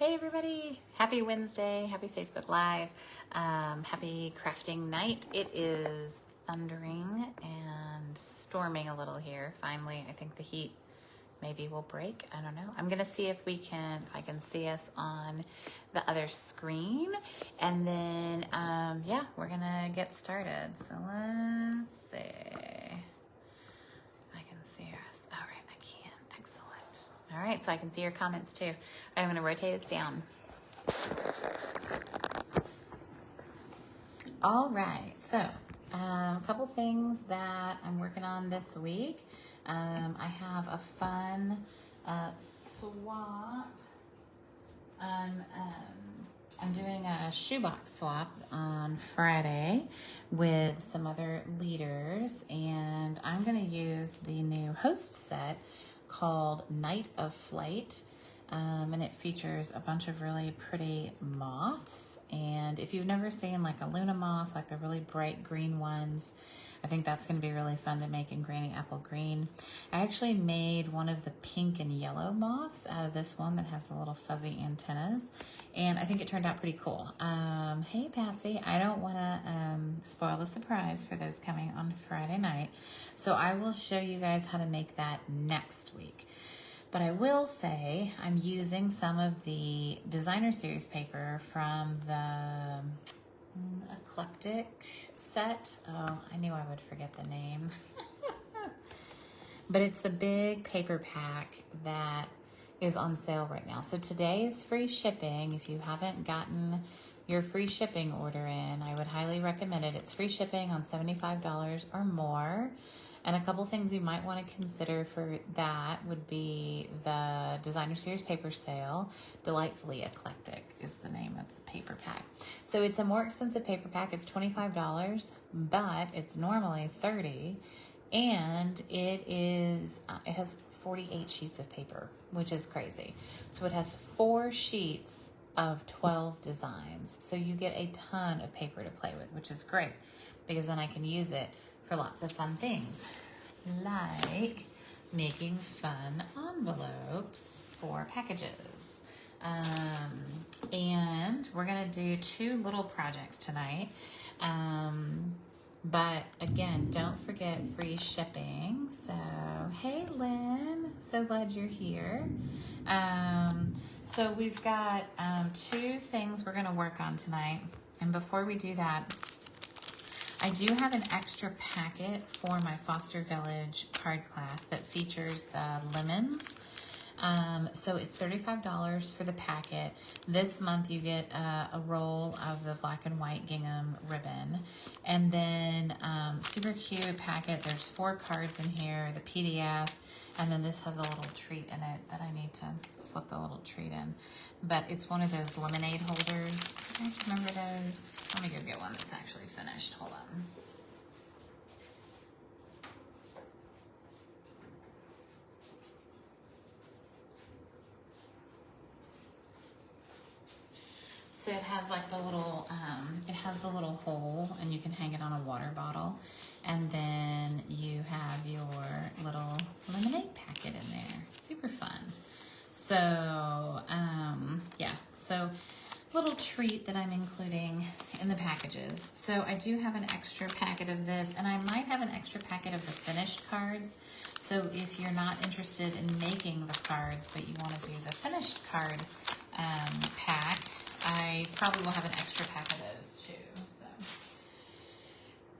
Hey everybody, happy Wednesday, happy Facebook Live, happy crafting night. It is thundering and storming a little here. Finally, I think the heat maybe will break. I don't know. I'm gonna see if I can see us on the other screen. And then, yeah, we're gonna get started. So let's see. I can see us. All right, I can. Excellent. All right, so I can see your comments too. I'm gonna rotate this down. All right, so a couple things that I'm working on this week. I have a fun swap. I'm doing a shoebox swap on Friday with some other leaders, and I'm going to use the new host set called Night of Flight. And it features a bunch of really pretty moths. And if you've never seen like a Luna moth, like the really bright green ones, I think that's going to be really fun to make in Granny Apple Green. I actually made one of the pink and yellow moths out of this one that has the little fuzzy antennas. And I think it turned out pretty cool. Hey, Patsy, I don't want to spoil the surprise for those coming on Friday night. So I will show you guys how to make that next week. But I will say I'm using some of the designer series paper from the eclectic set. Oh, I knew I would forget the name. But it's the big paper pack that is on sale right now. So today is free shipping. If you haven't gotten your free shipping order in, I would highly recommend it. It's free shipping on $75 or more. And a couple things you might want to consider for that would be the designer series paper sale. Delightfully Eclectic is the name of the paper pack. So it's a more expensive paper pack. It's $25, but it's normally $30, and it has 48 sheets of paper, which is crazy. So it has 4 sheets of 12 designs. So you get a ton of paper to play with, which is great because then I can use it for lots of fun things, like making fun envelopes for packages. And we're gonna do 2 little projects tonight. But again, don't forget free shipping. So, hey Lynn, so glad you're here. So we've got 2 things we're gonna work on tonight. And before we do that, I do have an extra packet for my Foster Village card class that features the lemons. So it's $35 for the packet. This month you get a roll of the black and white gingham ribbon. And then super cute packet. There's 4 cards in here, the PDF, and then this has a little treat in it that I need to slip the little treat in. But it's one of those lemonade holders. You guys remember those? Let me go get one that's actually finished. Hold on. So it has like the little, it has the little hole, and you can hang it on a water bottle. And then you have your little lemonade packet in there. Super fun. So, yeah, so little treat that I'm including in the packages. So I do have an extra packet of this, and I might have an extra packet of the finished cards. So if you're not interested in making the cards, but you want to do the finished card pack, I probably will have an extra pack of those too.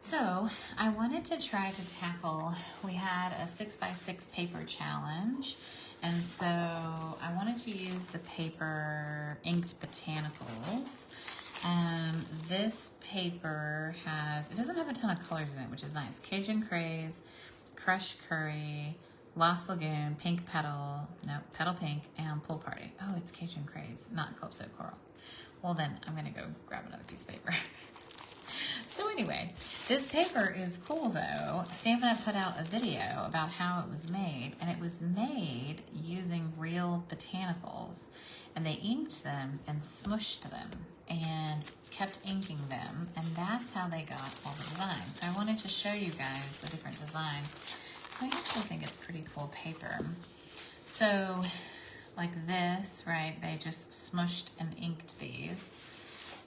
So I wanted to try to tackle, we had a 6x6 paper challenge. And so I wanted to use the paper Inked Botanicals. This paper it doesn't have a ton of colors in it, which is nice. Cajun Craze, Crushed Curry, Lost Lagoon, Pink Petal, no, Petal Pink, and Pool Party. Oh, it's Cajun Craze, not Calypso Coral. Well then, I'm gonna go grab another piece of paper. So anyway, this paper is cool though. Stampin' Up put out a video about how it was made, and it was made using real botanicals, and they inked them and smushed them and kept inking them, and that's how they got all the designs. So I wanted to show you guys the different designs. I actually think it's pretty cool paper. So like this, right? They just smushed and inked these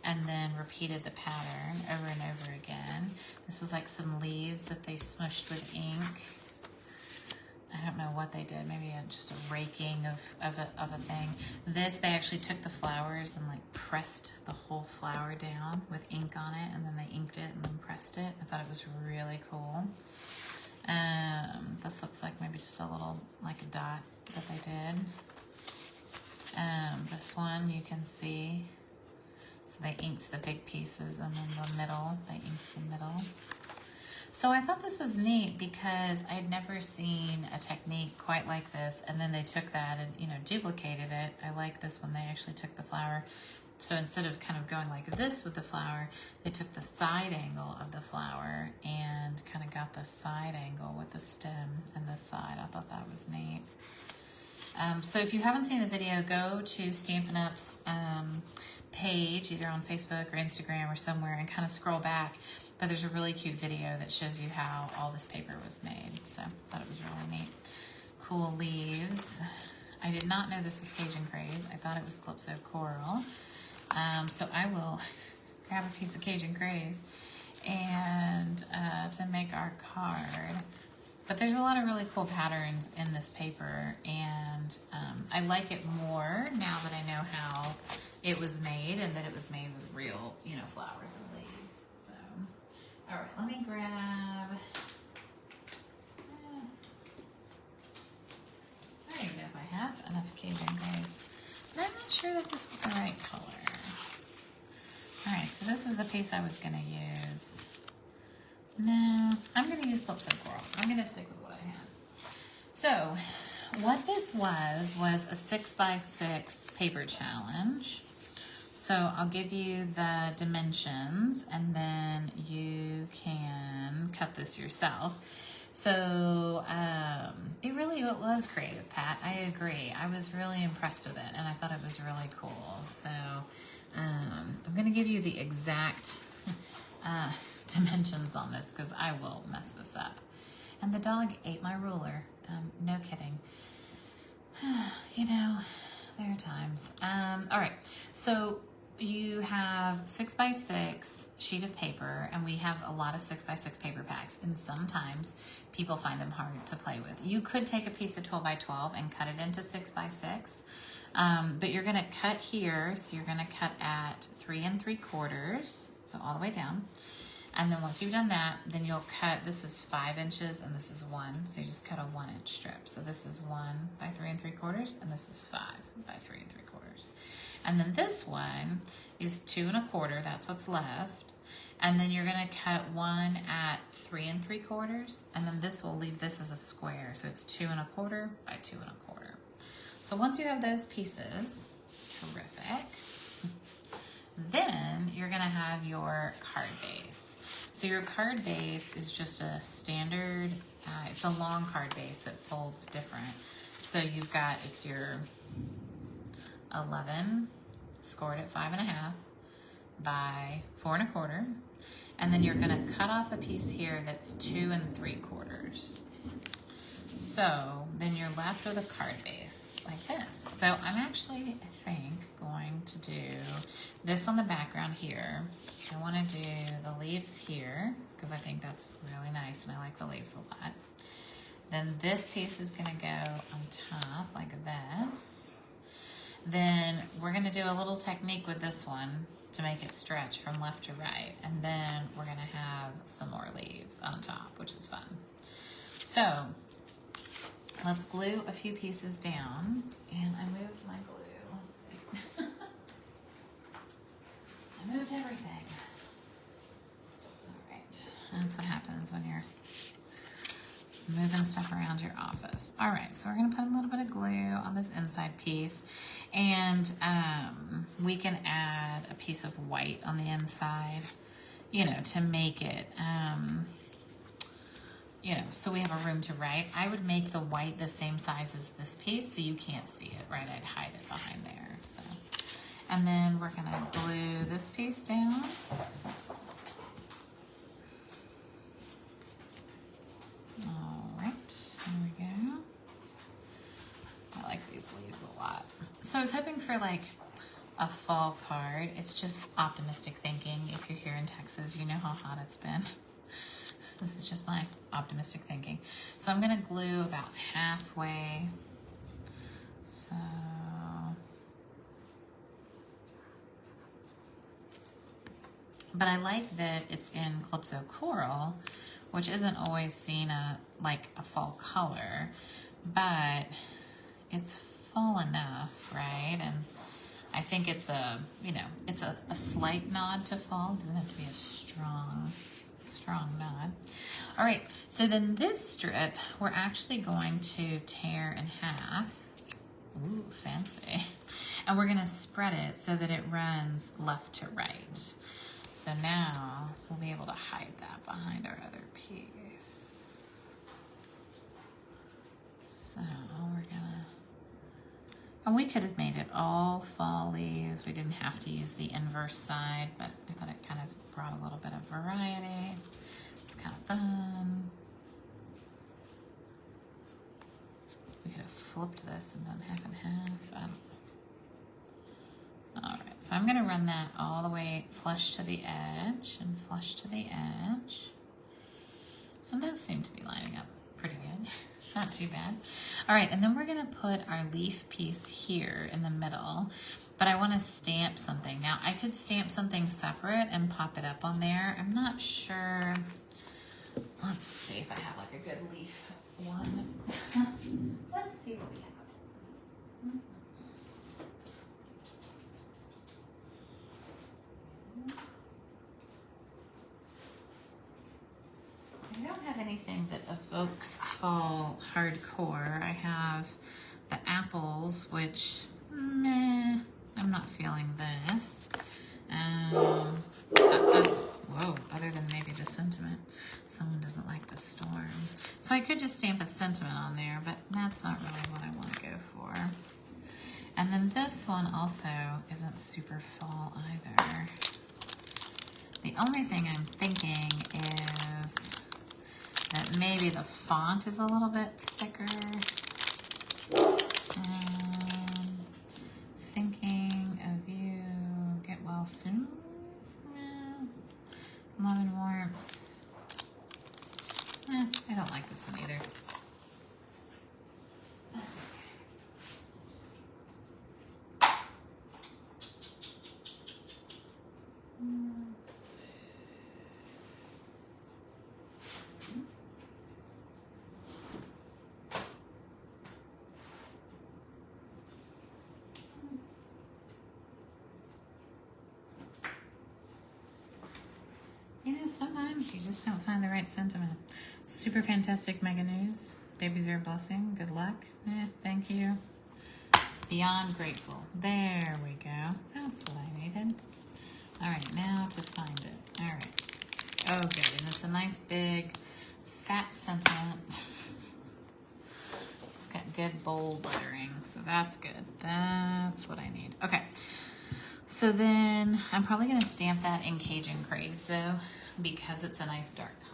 and then repeated the pattern over and over again. This was like some leaves that they smushed with ink. I don't know what they did, maybe just a raking of a thing. This, they actually took the flowers and like pressed the whole flower down with ink on it, and then they inked it and then pressed it. I thought it was really cool. This looks like maybe just a little, like a dot that they did. This one you can see. So they inked the big pieces, and then the middle, they inked the middle. So I thought this was neat because I had never seen a technique quite like this, and then they took that and, you know, duplicated it. I like this one, they actually took the flower. So instead of kind of going like this with the flower, they took the side angle of the flower and kind of got the side angle with the stem and the side. I thought that was neat. So if you haven't seen the video, go to Stampin' Up's page, either on Facebook or Instagram or somewhere, and kind of scroll back. But there's a really cute video that shows you how all this paper was made. So I thought it was really neat. Cool leaves. I did not know this was Cajun Craze. I thought it was Calypso Coral. So I will grab a piece of Cajun Craze and to make our card. But there's a lot of really cool patterns in this paper, and I like it more now that I know how it was made and that it was made with real, you know, flowers and leaves. So, all right, let me grab. I don't even know if I have enough Cajun Craze, but I'm not sure that this is the right color. All right, so this is the piece I was gonna use. No, I'm going to use Calypso Coral. I'm going to stick with what I had. So, what this was a 6x6 paper challenge. So, I'll give you the dimensions, and then you can cut this yourself. So, it really was creative, Pat. I agree. I was really impressed with it, and I thought it was really cool. So, I'm going to give you the exact dimensions on this because I will mess this up. And the dog ate my ruler. No kidding. You know, there are times. All right, so you have 6x6 sheet of paper, and we have a lot of 6x6 paper packs, and sometimes people find them hard to play with. You could take a piece of 12x12 and cut it into 6x6, but you're gonna cut here, so you're gonna cut at 3 3/4, so all the way down. And then once you've done that, then you'll cut, this is 5 inches and this is 1, so you just cut a 1-inch strip. So this is 1 by 3 3/4, and this is 5 by 3 3/4. And then this one is 2 1/4, that's what's left. And then you're gonna cut one at 3 3/4, and then this will leave this as a square. So it's 2 1/4 by 2 1/4. So once you have those pieces, terrific, then you're gonna have your card base. So your card base is just a standard, it's a long card base that folds different. So you've got, it's your 11 scored at 5.5 by 4 1/4. And then you're gonna cut off a piece here that's 2 3/4. So then you're left with a card base like this. So I'm actually, I think, going to do this on the background here. I want to do the leaves here because I think that's really nice and I like the leaves a lot. Then this piece is going to go on top like this. Then we're going to do a little technique with this one to make it stretch from left to right. And then we're going to have some more leaves on top, which is fun. So let's glue a few pieces down. And I moved my glue. Let's see. I moved everything. All right. That's what happens when you're moving stuff around your office. All right, so we're gonna put a little bit of glue on this inside piece, and we can add a piece of white on the inside, you know, to make it, you know, so we have a room to write. I would make the white the same size as this piece so you can't see it, right? I'd hide it behind there, so. And then we're gonna glue this piece down. All right, here we go. I like these leaves a lot. going for like a fall card. It's just optimistic thinking. If you're here in Texas, you know how hot it's been. This is just my optimistic thinking. So I'm gonna glue about halfway. So, but I like that it's in Calypso Coral, which isn't always seen like a fall color, but it's fall enough, right? And I think it's a, you know, it's a slight nod to fall. It doesn't have to be a strong nod. All right, so then this strip, we're actually going to tear in half. Ooh, fancy. And we're gonna spread it so that it runs left to right. So now we'll be able to hide that behind our other piece. So we're gonna, and we could have made it all fall leaves. We didn't have to use the inverse side, but I thought it kind of brought a little bit of variety. It's kind of fun. We could have flipped this and done half and half. I don't know. All right, so I'm gonna run that all the way flush to the edge and flush to the edge. And those seem to be lining up pretty good. Not too bad. All right, and then we're gonna put our leaf piece here in the middle, but I wanna stamp something. Now, I could stamp something separate and pop it up on there. I'm not sure. Let's see if I have like a good leaf one. Let's see what we have. I don't have anything that evokes fall hardcore. I have the apples, which, meh, I'm not feeling this. Whoa, other than maybe the sentiment. Someone doesn't like the storm. So I could just stamp a sentiment on there, but that's not really what I want to go for. And then this one also isn't super fall either. The only thing I'm thinking is that maybe the font is a little bit thicker. Thinking of you, get well soon. Love and warmth. I don't like this one either. That's okay. You know, sometimes you just don't find the right sentiment. Super fantastic mega news. Babies are a blessing. Good luck. Thank you. Beyond grateful. There we go. That's what I needed. All right, now to find it. All right. Oh, good. And it's a nice big fat sentiment. It's got good bold lettering, so that's good. That's what I need. Okay. So then I'm probably going to stamp that in Cajun Craze though, because it's a nice dark color.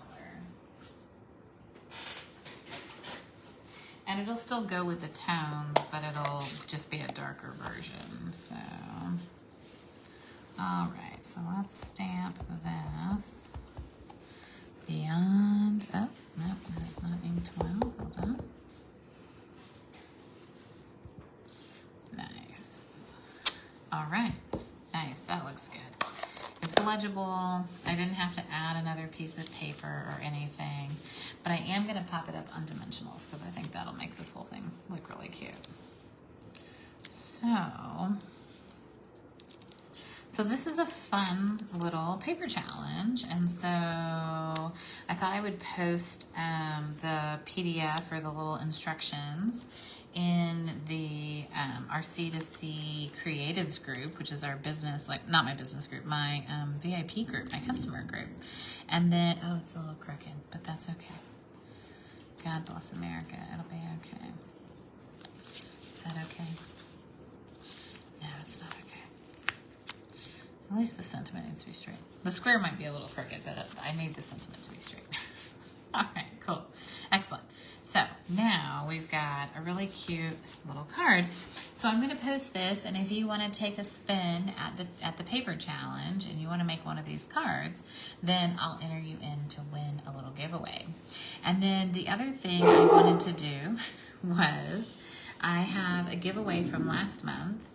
And it'll still go with the tones, but it'll just be a darker version. So, all right, so let's stamp this. Beyond, oh, no, that's not inked well, hold on. Nice. All right. Nice, that looks good. It's legible. I didn't have to add another piece of paper or anything, but I am gonna pop it up on dimensionals because I think that'll make this whole thing look really cute. So this is a fun little paper challenge, and so I thought I would post the PDF or the little instructions in the our C2C creatives group, which is our business, like not my business group, my VIP group, my customer group. And then, oh, it's a little crooked, but that's okay. God bless America, it'll be okay. Is that okay? No, it's not okay. At least the sentiment needs to be straight. The square might be a little crooked, but I need the sentiment to be straight. All right, cool. Excellent. So now we've got a really cute little card. So I'm going to post this, and if you want to take a spin at the paper challenge and you want to make one of these cards, then I'll enter you in to win a little giveaway. And then the other thing I wanted to do was I have a giveaway from last month.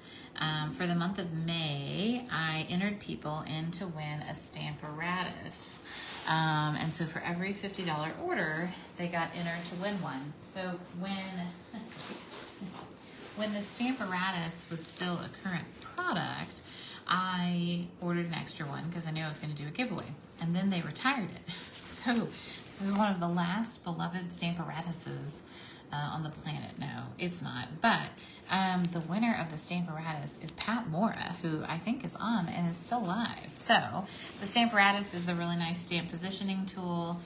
For the month of May, I entered people in to win a Stamparatus. And so for every $50 order, they got entered to win one. So when the Stamparatus was still a current product, I ordered an extra one because I knew I was going to do a giveaway. And then they retired it. So this is one of the last beloved Stamparatuses on the planet. No, it's not. But the winner of the Stamparatus is Pat Mora, who I think is on and is still live. So the Stamparatus is the really nice stamp positioning tool.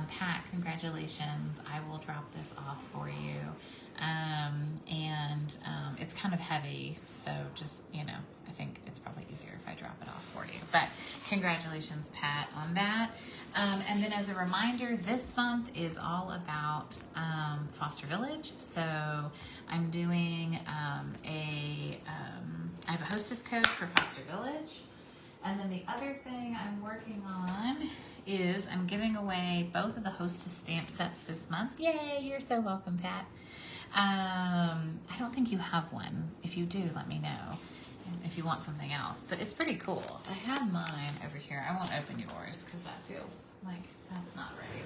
Pat, congratulations. I will drop this off for you. It's kind of heavy, so just, I think it's probably easier if I drop it off for you. But congratulations, Pat, on that. And then as a reminder, this month is all about Foster Village. So I'm doing I have a hostess code for Foster Village. And then the other thing I'm working on is I'm giving away both of the hostess stamp sets this month. Yay, you're so welcome, Pat. I don't think you have one. If you do, let me know if you want something else. But it's pretty cool. I have mine over here. I won't open yours because that feels like that's not right.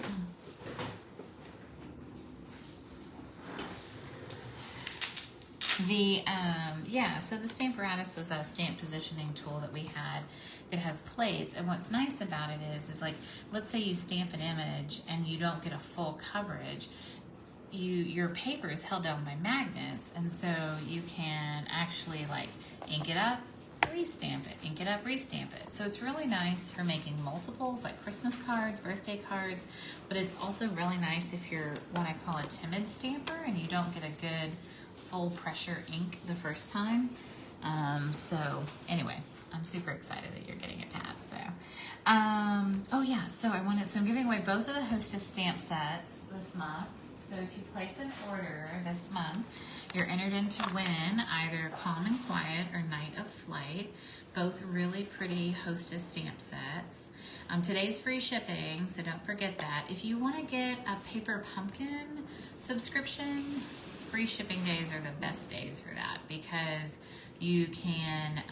So the Stamparatus was a stamp positioning tool that we had that has plates, and what's nice about it is like, let's say you stamp an image and you don't get a full coverage, your paper is held down by magnets, and so you can actually like ink it up, restamp it, ink it up, restamp it. So it's really nice for making multiples like Christmas cards, birthday cards, but it's also really nice if you're what I call a timid stamper and you don't get a good full pressure ink the first time. So anyway, I'm super excited that you're getting it, Pat. So, so I'm giving away both of the hostess stamp sets this month. So if you place an order this month, you're entered in to win either Calm and Quiet or Night of Flight, both really pretty hostess stamp sets. Today's free shipping, so don't forget that. If you want to get a paper pumpkin subscription, free shipping days are the best days for that because you can,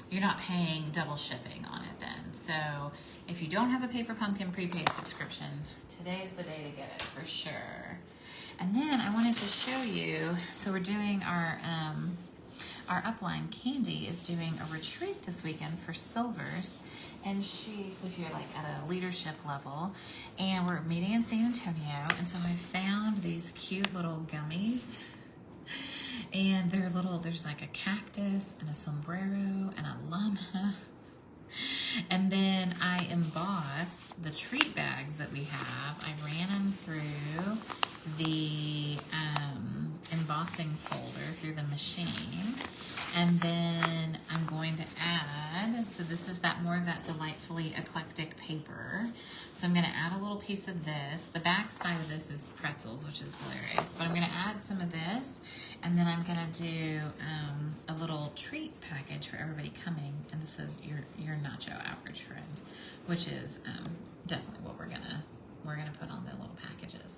you're not paying double shipping on it then. So if you don't have a paper pumpkin prepaid subscription, today's the day to get it for sure. And then I wanted to show you, so we're doing our upline Candy is doing a retreat this weekend for silvers. And so if you're like at a leadership level, and we're meeting in San Antonio, and so I found these cute little gummies, and they're little, there's like a cactus and a sombrero and a llama, and then I embossed the treat bags that we have. I ran them through the embossing folder through the machine, and then I'm going to add, so this is more of that delightfully eclectic paper. So I'm going to add a little piece of this. The back side of this is pretzels, which is hilarious, but I'm going to add some of this, and then I'm going to do a little treat package for everybody coming, and this is your nacho average friend, which is definitely what we're gonna put on the little packages.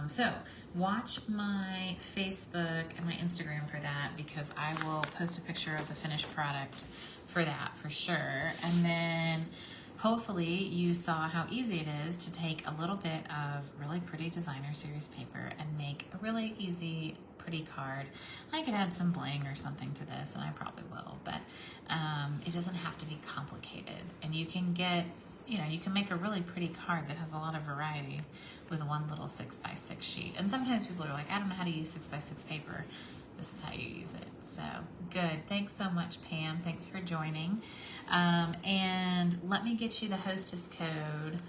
So watch my Facebook and my Instagram for that, because I will post a picture of the finished product for that for sure. And then hopefully you saw how easy it is to take a little bit of really pretty designer series paper and make a really easy, pretty card. I could add some bling or something to this, and I probably will, but it doesn't have to be complicated. And you can get, you can make a really pretty card that has a lot of variety with one little 6x6 sheet. And sometimes people are like, I don't know how to use 6x6 paper. This is how you use it. So good. Thanks so much, Pam. Thanks for joining. And let me get you the hostess code.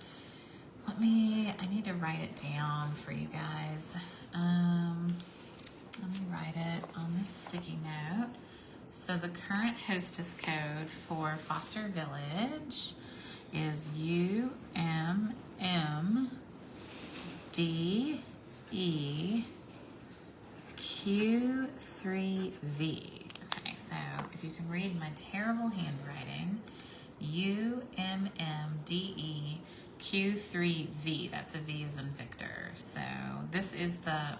I need to write it down for you guys. Let me write it on this sticky note. So the current hostess code for Foster Village is UMMDE Q3V. Okay, so if you can read my terrible handwriting, UMMDE Q3V. That's a V as in Victor. So this is the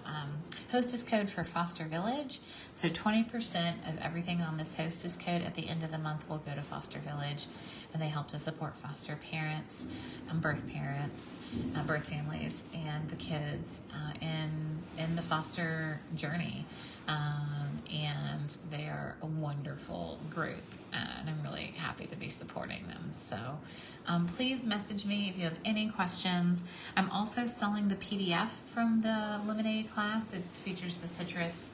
hostess code for Foster Village. So 20% of everything on this hostess code at the end of the month will go to Foster Village, and they help to support foster parents, birth families, and the kids in the foster journey. And they are a wonderful group, and I'm really happy to be supporting them. So please message me if you have any questions. I'm also selling the PDF from the Lemonade class. It features the citrus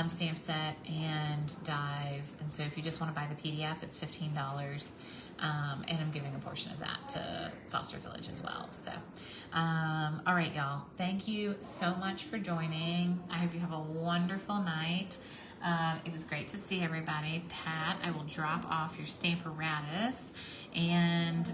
stamp set and dies, and so if you just want to buy the PDF, it's $15, and I'm giving a portion of that to Foster Village as well. So all right, y'all, thank you so much for joining. I hope you have a wonderful night. It was great to see everybody. Pat, I will drop off your Stamparatus, and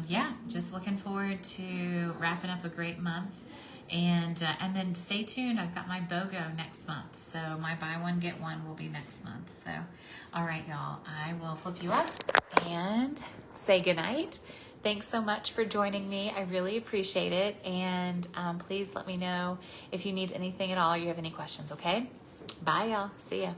yeah, just looking forward to wrapping up a great month. And then stay tuned. I've got my BOGO next month. So my buy one, get one will be next month. So, all right, y'all, I will flip you up and say goodnight. Thanks so much for joining me. I really appreciate it. And please let me know if you need anything at all, you have any questions, okay? Bye, y'all. See ya.